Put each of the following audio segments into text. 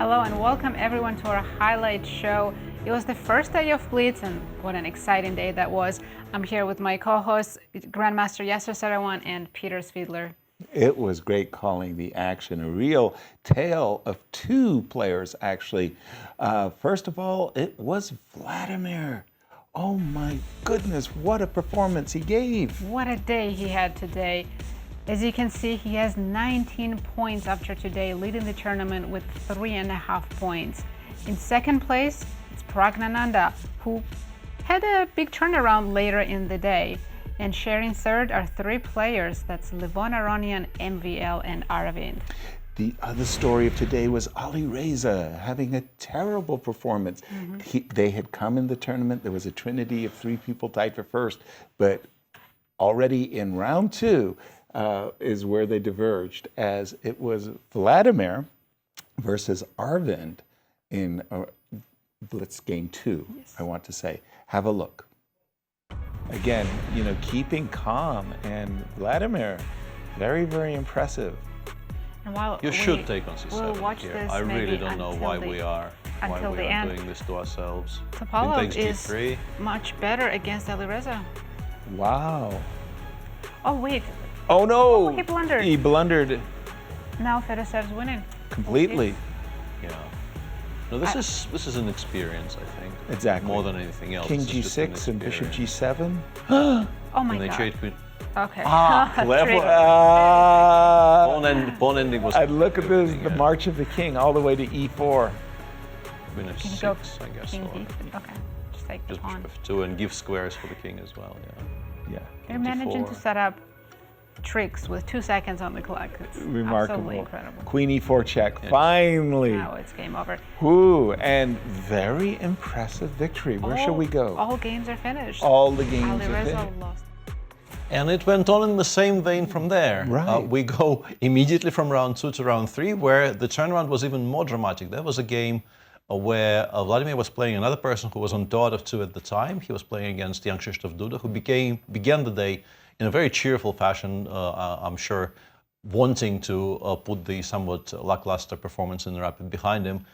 Hello and welcome everyone to our highlight show. It was the first day of Blitz and what an exciting day that was. I'm here with my co-hosts, Grandmaster Yasser Seirawan and Peter Svidler. It was great calling the action, a real tale of two players actually. First of all, it was Vladimir. Oh my goodness, what a performance he gave. What a day he had today. As you can see, he has 19 points after today, leading the tournament with 3.5 points. In second place, it's Pragnananda, who had a big turnaround later in the day. And sharing third are three players, that's Levon Aronian, MVL, and Aravind. The other story of today was Ali Reza having a terrible performance. They had come in the tournament, there was a trinity of three people tied for first, but already in round two, is where they diverged, as it was Vladimir versus Arvind in Blitz Game 2, yes. I want to say. Have a look. Again, you know, keeping calm, and Vladimir, very, very impressive. And while you should take on C7 we'll watch here. this I really don't know why we are doing this to ourselves. Topalov is G3. Much better against Ali Reza. Wow. Oh, wait. Oh no! Oh, he blundered. He blundered. Now Fedosev's winning. Completely. Yeah. No, this is an experience, I think. Exactly. More than anything else. King G6 and Bishop G7. Oh my God. God. Okay. Clever. Pawn ending was. I look at this, the march of the king, all the way to E4. Queen F6, I guess. King D3. Okay. Just take the pawn. Bishop F2 and give squares for the king as well. Yeah. They're managing to set up tricks with 2 seconds on the clock. It's remarkable. Absolutely incredible. Queen E4 check. Yeah. Finally. Now it's game over. Ooh, and very impressive victory. Where shall we go? All games are finished. All the games Ali are Reza finished. lost. And it went on in the same vein from there. Right. We go immediately from round 2 to round 3, where the turnaround was even more dramatic. There was a game where Vladimir was playing another person who was on dot of 2 at the time. He was playing against young Krzysztof Duda, who began the day in a very cheerful fashion, I'm sure, wanting to put the somewhat lackluster performance in the rapid behind him.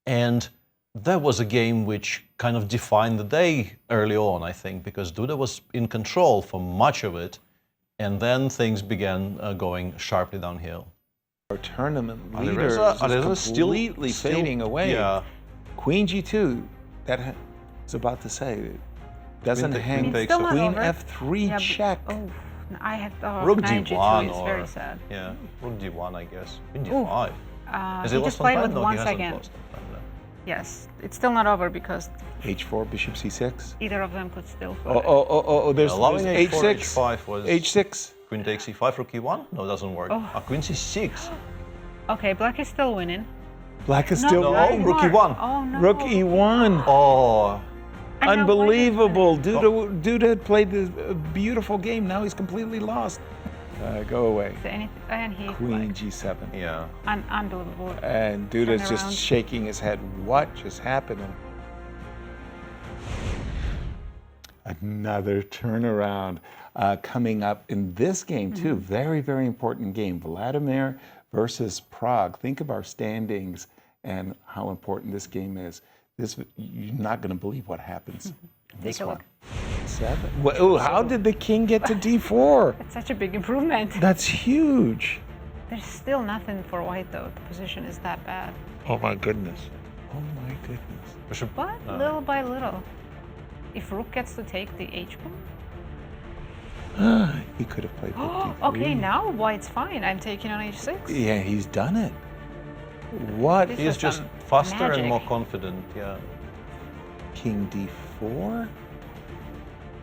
And that was a game which kind of defined the day early on, I think, because Duda was in control for much of it, and then things began going sharply downhill. Our tournament leader is completely fading away. Yeah. Queen G2, that was about to say, doesn't hang. Queen F3 check. Oh, I have Rook G2 is or very sad. Yeah, Rook D1, I guess. Queen D5. He just played with 1 second. Yes, it's still not over because H4, Bishop C6. Either of them could still. There's H4, H6. H5 was H6. Queen takes E5, Rook E1. No, it doesn't work. Queen C6. Okay, Black is still winning. Black is still winning. Rook E1. Oh no. Rook E1. Oh. Unbelievable. Duda had played this beautiful game. Now he's completely lost. Go away. Queen G7. Yeah. Unbelievable. And Duda's just shaking his head. What just happened? Another turnaround coming up in this game too. Very, very important game. Vladimir versus Prague. Think of our standings and how important this game is. You're not going to believe what happens. Take a look. 7. Well, how did the king get to D4? It's such a big improvement. That's huge. There's still nothing for white though. The position is that bad. Oh my goodness. Oh my goodness. But little by little. If Rook gets to take the H pawn. He could have played Rook D3. Okay, now white's fine. I'm taking on H6. Yeah, he's done it. What? He's just faster magic. and more confident, yeah. King D4,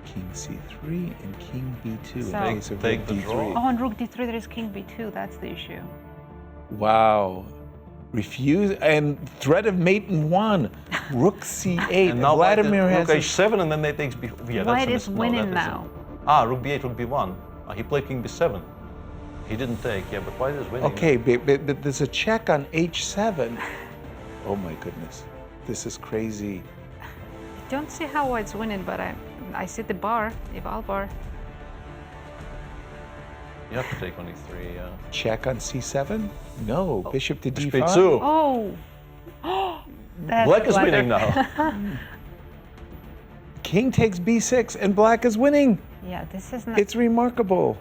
King C3, and King B2. So take the draw. Oh, on Rook D3 there is King B2. That's the issue. Wow. Refuse and threat of mate in 1. Rook C8. And now Vladimir has Rook H7 and then they takes B. Yeah, White is winning now. Rook B8, Rook B1. He played King B7. He didn't take, yeah, but White is winning. Okay, but there's a check on H7. Oh my goodness, this is crazy. I don't see how White's winning, but I see the bar, eval bar. You have to take on E3, yeah. Check on C7? No, bishop to D5. Bishop 2. Oh, That's Black is blunder. winning now. King takes b6 and black is winning. Yeah, this is not. It's remarkable.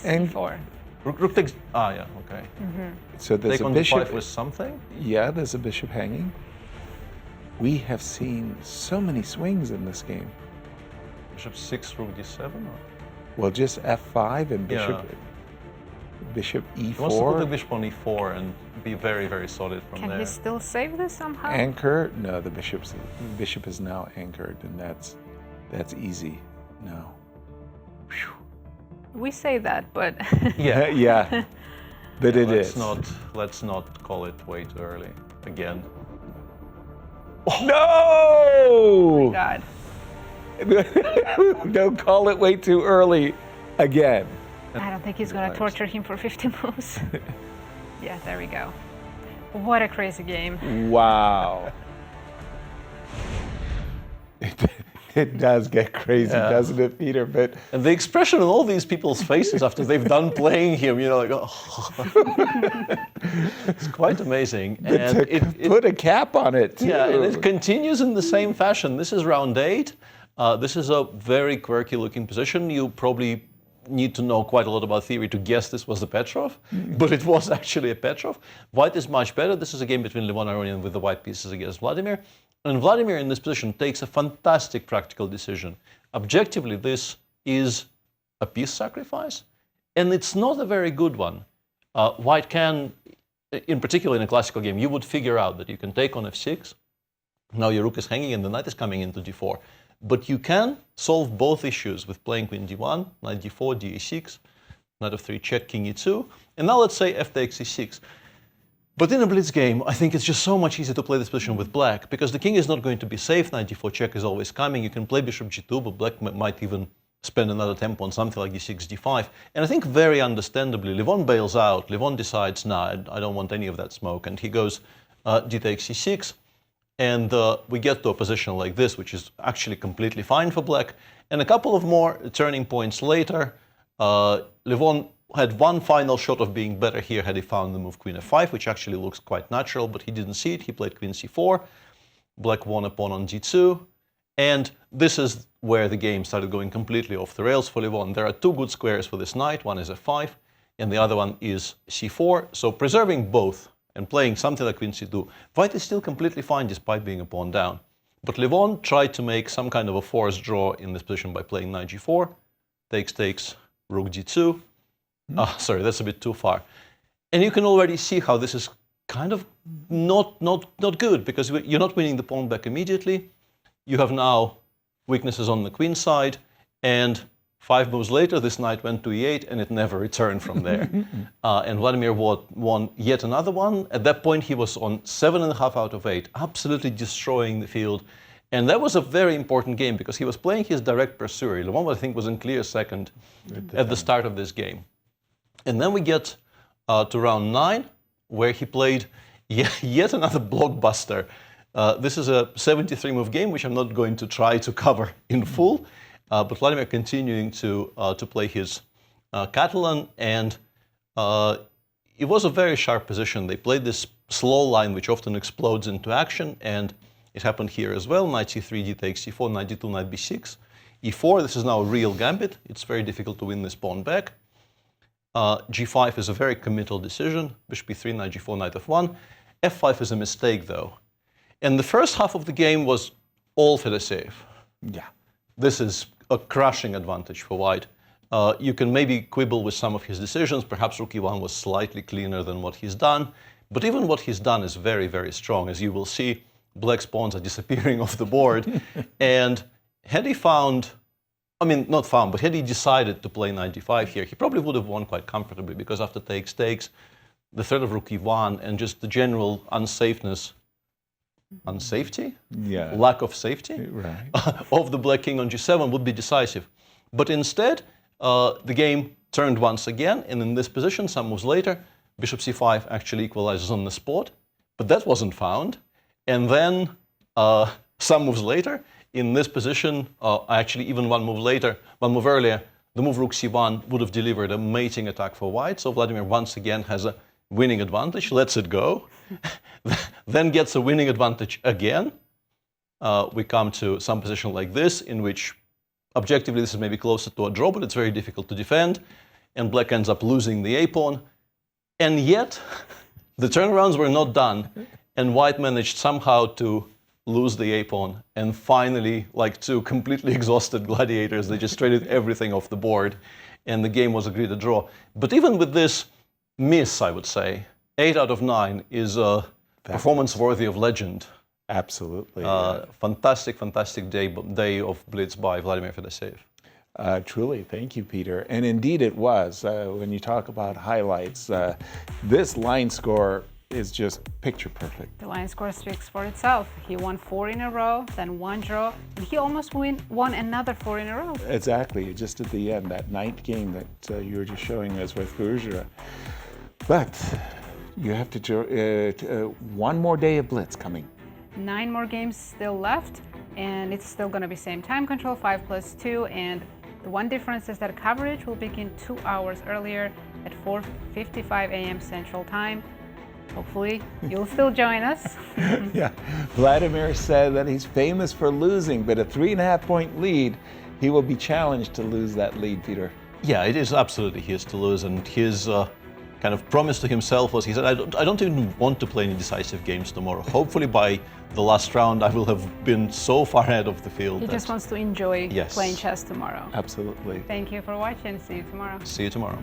and- C4. Rook takes. Ah, yeah, okay. So there's Take a on bishop. d5 with something. Yeah, there's a bishop hanging. We have seen so many swings in this game. Bishop 6, rook d7. Or? Well, just f5 and bishop, Yeah. bishop He wants to put the e4. bishop on e4 and be very, very solid from Can there. he still save this somehow? Anchor? No, the bishop is now anchored, and that's easy now. Phew. We say that, but Yeah. Yeah, but it is. Let's not call it way too early again. No! God. Don't call it way too early again. I don't think he's gonna torture him for 50 moves. Yeah, there we go. What a crazy game. Wow. It does get crazy, Yeah. doesn't it, Peter? But And the expression on all these people's faces after they've done playing him, you know, like, oh. It's quite amazing. And to put a cap on it, too. yeah, and it continues in the same fashion. This is round 8. This is a very quirky looking position. You probably need to know quite a lot about theory to guess this was the Petrov, but it was actually a Petrov. White is much better. This is a game between Levon Aronian with the white pieces against Vladimir. And Vladimir in this position takes a fantastic practical decision. Objectively, this is a piece sacrifice, and it's not a very good one. White can, in particular in a classical game, you would figure out that you can take on f6. Now your rook is hanging and the knight is coming into d4. But you can solve both issues with playing queen d1, knight d4, da6, knight f3 check, king e2, and now let's say f takes e6. But in a blitz game, I think it's just so much easier to play this position with black, because the king is not going to be safe, knight d4 check is always coming, you can play bishop g2, but black might even spend another tempo on something like d6, d5. And I think very understandably, Levon bails out, Levon decides, nah, I don't want any of that smoke, and he goes d takes e6, and we get to a position like this, which is actually completely fine for black. And a couple of more turning points later, Levon had one final shot of being better here had he found the move queen f5, which actually looks quite natural, but he didn't see it. He played queen c4. Black won a pawn on g2. And this is where the game started going completely off the rails for Levon. There are two good squares for this knight. One is f5, and the other one is c4. So preserving both and playing something like queen c2, white is still completely fine despite being a pawn down. But Levon tried to make some kind of a forced draw in this position by playing knight g4, takes, rook g2. Sorry, that's a bit too far. And you can already see how this is kind of not good, because you're not winning the pawn back immediately. You have now weaknesses on the queen side, and 5 moves later, this knight went to e8, and it never returned from there. And Vladimir won yet another one. At that point, he was on 7.5 out of 8, absolutely destroying the field. And that was a very important game, because he was playing his direct pursuer. Levon, I think, was in clear second at the start of this game. And then we get to round 9, where he played yet another blockbuster. This is a 73-move game, which I'm not going to try to cover in full. But Vladimir continuing to play his Catalan, and it was a very sharp position. They played this slow line, which often explodes into action, and it happened here as well. Knight c3, d takes c4, knight d2, knight b6, e4. This is now a real gambit. It's very difficult to win this pawn back. G5 is a very committal decision. Bishop e3, knight g4, knight f1. f5 is a mistake, though. And the first half of the game was all Fedoseev. Yeah. This is a crushing advantage for white. You can maybe quibble with some of his decisions. Perhaps rook e1 was slightly cleaner than what he's done. But even what he's done is very, very strong. As you will see, black's pawns are disappearing off the board. And had he found, I mean, not found, but had he decided to play knight d5 here, he probably would have won quite comfortably, because after takes, the threat of rook e1 and just the general unsafety? Yeah. Lack of safety Right. of the black king on g7 would be decisive. But instead, the game turned once again, and in this position, some moves later, bishop c5 actually equalizes on the spot, but that wasn't found. And then some moves later, in this position, actually even one move earlier, the move rook c1 would have delivered a mating attack for white. So Vladimir once again has a winning advantage, lets it go, then gets a winning advantage again. We come to some position like this, in which objectively this is maybe closer to a draw, but it's very difficult to defend, and black ends up losing the a-pawn. And yet, the turnarounds were not done, and white managed somehow to lose the a-pawn, and finally, like two completely exhausted gladiators, they just traded everything off the board, and the game was agreed a draw. But even with this miss, I would say, 8 out of 9 is a performance worthy of legend. Absolutely. Fantastic, fantastic day of blitz by Vladimir Fedoseev. Truly, thank you, Peter. And indeed it was. When you talk about highlights, this line score is just picture perfect. The line score speaks for itself. He won 4 in a row, then 1 draw, and he almost won another 4 in a row. Exactly, just at the end, that 9th game that you were just showing us with Bergera. But you have to, one more day of blitz coming. 9 more games still left, and it's still going to be same time control, 5+2, and the one difference is that coverage will begin 2 hours earlier at 4:55 a.m. Central Time. Hopefully, you'll still join us. Yeah, Vladimir said that he's famous for losing, but a 3.5-point lead, he will be challenged to lose that lead, Peter. Yeah, it is absolutely his to lose, and his kind of promise to himself was, he said, I don't even want to play any decisive games tomorrow. Hopefully by the last round I will have been so far ahead of the field. He just wants to enjoy Yes. playing chess tomorrow. Absolutely. Thank you for watching. See you tomorrow. See you tomorrow.